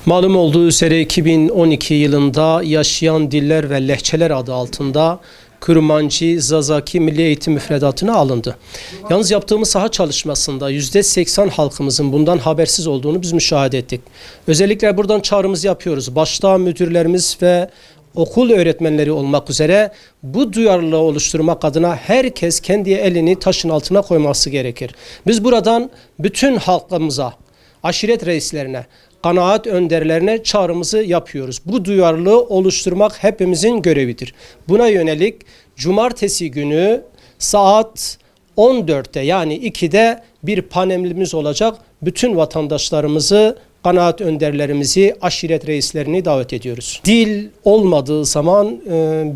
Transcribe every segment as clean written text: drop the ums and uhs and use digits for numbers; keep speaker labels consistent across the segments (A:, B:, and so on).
A: Malum olduğu üzere 2012 yılında Yaşayan Diller ve Lehçeler adı altında Kurmancı Zazaki Milli Eğitim Müfredatı'na alındı. Yalnız yaptığımız saha çalışmasında %80 halkımızın bundan habersiz olduğunu biz müşahede ettik. Özellikle buradan çağrımızı yapıyoruz. Başta müdürlerimiz ve okul öğretmenleri olmak üzere bu duyarlılığı oluşturmak adına herkes kendi elini taşın altına koyması gerekir. Biz buradan bütün halkımıza, aşiret reislerine, kanaat önderlerine çağrımızı yapıyoruz. Bu duyarlılığı oluşturmak hepimizin görevidir. Buna yönelik cumartesi günü saat 14'te yani 2'de bir panelimiz olacak. Bütün vatandaşlarımızı, kanaat önderlerimizi, aşiret reislerini davet ediyoruz. Dil olmadığı zaman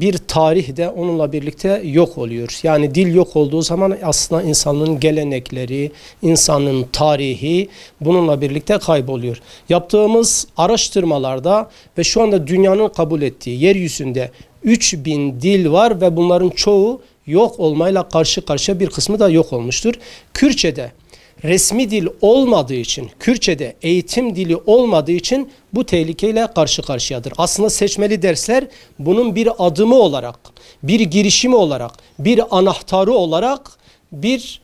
A: bir tarih de onunla birlikte yok oluyor. Yani dil yok olduğu zaman aslında insanın gelenekleri, insanın tarihi bununla birlikte kayboluyor. Yaptığımız araştırmalarda ve şu anda dünyanın kabul ettiği yeryüzünde 3000 dil var ve bunların çoğu yok olmayla karşı karşıya, bir kısmı da yok olmuştur. Kürtçe'de resmi dil olmadığı için, Kürtçe'de eğitim dili olmadığı için bu tehlikeyle karşı karşıyadır. Aslında seçmeli dersler bunun bir adımı olarak, bir girişimi olarak, bir anahtarı olarak, bir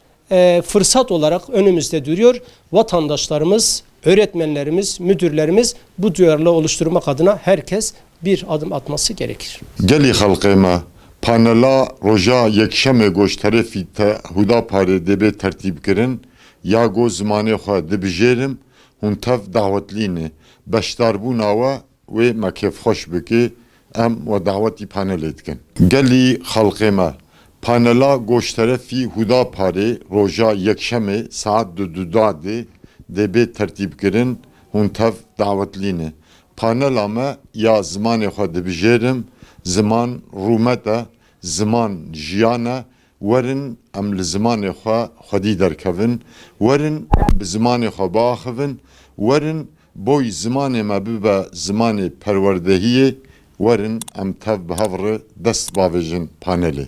A: fırsat olarak önümüzde duruyor. Vatandaşlarımız, öğretmenlerimiz, müdürlerimiz bu duyarlılığı oluşturmak adına herkes bir adım atması gerekir.
B: Gelî xelqê panela roja yekşemê goşterefî te huda parê debe tertîb kirin ya go zimanê xwe dibijêrim hûn tev dawetlîne beşdarbûna we wê me kêfxweş bike em we dawetî panelê dikin. Gelî xelqê me panela goşterefî huda parê roja yekşemê saet du dadê debe tertîb kirin hûn tev dawetlîne. Panela me ya zimanê xwe dibijêrim ziman rûmet e ziman jiyan e werin em li zimanê xwe xwedî derkevin werin bi zimanê xwe biaxivin werin boy zimanê me bibe zimanê perwerdehiyê werin em tev bi hev re dest bavêjin panelê.